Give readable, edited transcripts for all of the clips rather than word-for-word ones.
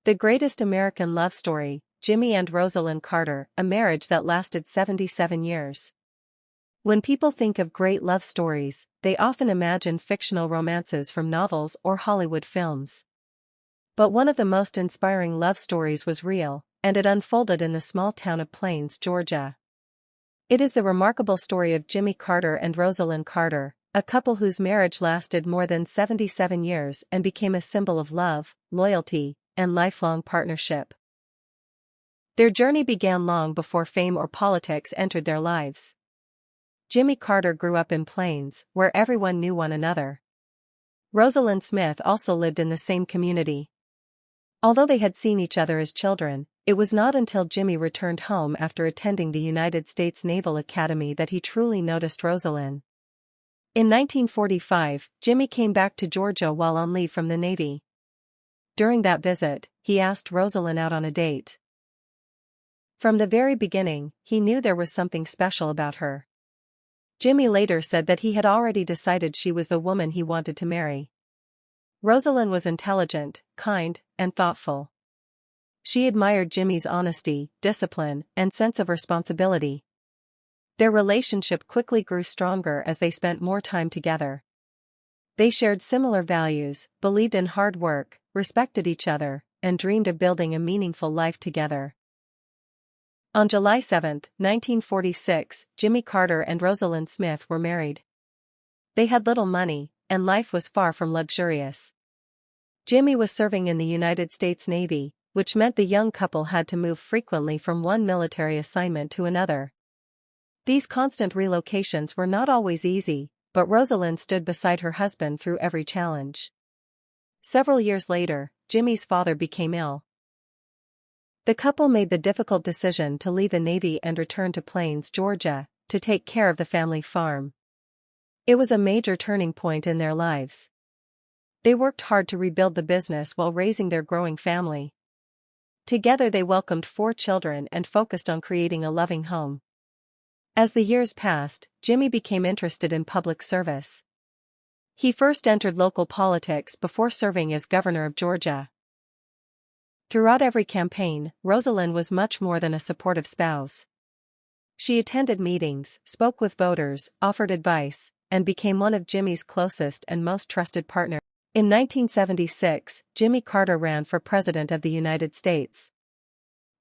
The greatest American love story, Jimmy and Rosalynn Carter, a marriage that lasted 77 years. When people think of great love stories, they often imagine fictional romances from novels or Hollywood films. But one of the most inspiring love stories was real, and it unfolded in the small town of Plains, Georgia. It is the remarkable story of Jimmy Carter and Rosalynn Carter, a couple whose marriage lasted more than 77 years and became a symbol of love, loyalty, and lifelong partnership. Their journey began long before fame or politics entered their lives. Jimmy Carter grew up in Plains, where everyone knew one another. Rosalynn Smith also lived in the same community. Although they had seen each other as children, it was not until Jimmy returned home after attending the United States Naval Academy that he truly noticed Rosalynn. In 1945, Jimmy came back to Georgia while on leave from the Navy. During that visit, he asked Rosalynn out on a date. From the very beginning, he knew there was something special about her. Jimmy later said that he had already decided she was the woman he wanted to marry. Rosalynn was intelligent, kind, and thoughtful. She admired Jimmy's honesty, discipline, and sense of responsibility. Their relationship quickly grew stronger as they spent more time together. They shared similar values, believed in hard work, respected each other, and dreamed of building a meaningful life together. On July 7, 1946, Jimmy Carter and Rosalynn Smith were married. They had little money, and life was far from luxurious. Jimmy was serving in the United States Navy, which meant the young couple had to move frequently from one military assignment to another. These constant relocations were not always easy, but Rosalynn stood beside her husband through every challenge. Several years later, Jimmy's father became ill. The couple made the difficult decision to leave the Navy and return to Plains, Georgia, to take care of the family farm. It was a major turning point in their lives. They worked hard to rebuild the business while raising their growing family. Together they welcomed 4 children and focused on creating a loving home. As the years passed, Jimmy became interested in public service. He first entered local politics before serving as governor of Georgia. Throughout every campaign, Rosalynn was much more than a supportive spouse. She attended meetings, spoke with voters, offered advice, and became one of Jimmy's closest and most trusted partners. In 1976, Jimmy Carter ran for President of the United States.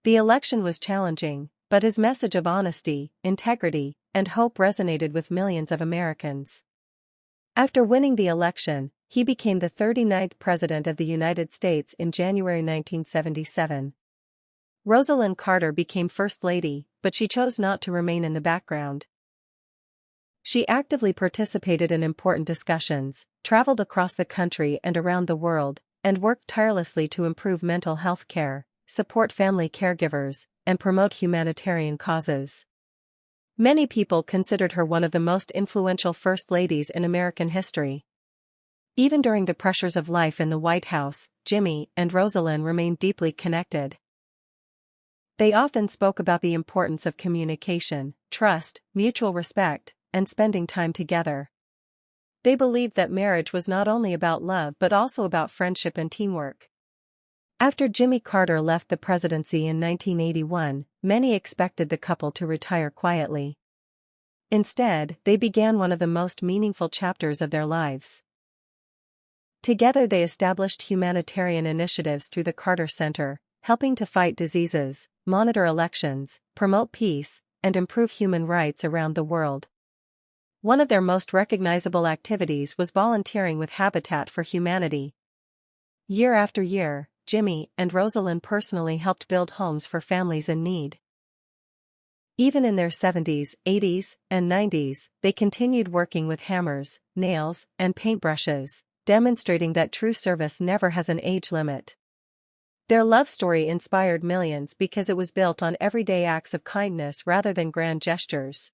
The election was challenging, but his message of honesty, integrity, and hope resonated with millions of Americans. After winning the election, he became the 39th President of the United States in January 1977. Rosalynn Carter became First Lady, but she chose not to remain in the background. She actively participated in important discussions, traveled across the country and around the world, and worked tirelessly to improve mental health care, support family caregivers, and promote humanitarian causes. Many people considered her one of the most influential First Ladies in American history. Even during the pressures of life in the White House, Jimmy and Rosalynn remained deeply connected. They often spoke about the importance of communication, trust, mutual respect, and spending time together. They believed that marriage was not only about love but also about friendship and teamwork. After Jimmy Carter left the presidency in 1981, many expected the couple to retire quietly. Instead, they began one of the most meaningful chapters of their lives. Together they established humanitarian initiatives through the Carter Center, helping to fight diseases, monitor elections, promote peace, and improve human rights around the world. One of their most recognizable activities was volunteering with Habitat for Humanity. Year after year, Jimmy and Rosalynn personally helped build homes for families in need. Even in their 70s, 80s, and 90s, they continued working with hammers, nails, and paintbrushes, demonstrating that true service never has an age limit. Their love story inspired millions because it was built on everyday acts of kindness rather than grand gestures.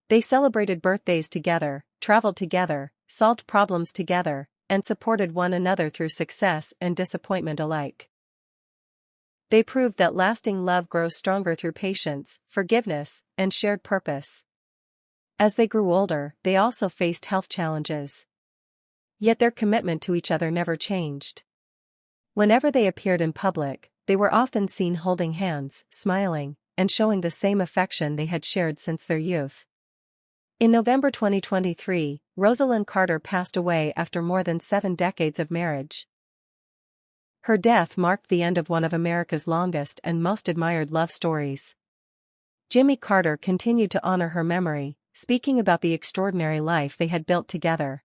They celebrated birthdays together, traveled together, solved problems together, and supported one another through success and disappointment alike. They proved that lasting love grows stronger through patience, forgiveness, and shared purpose. As they grew older, they also faced health challenges. Yet their commitment to each other never changed. Whenever they appeared in public, they were often seen holding hands, smiling, and showing the same affection they had shared since their youth. In November 2023, Rosalynn Carter passed away after more than 7 decades of marriage. Her death marked the end of one of America's longest and most admired love stories. Jimmy Carter continued to honor her memory, speaking about the extraordinary life they had built together.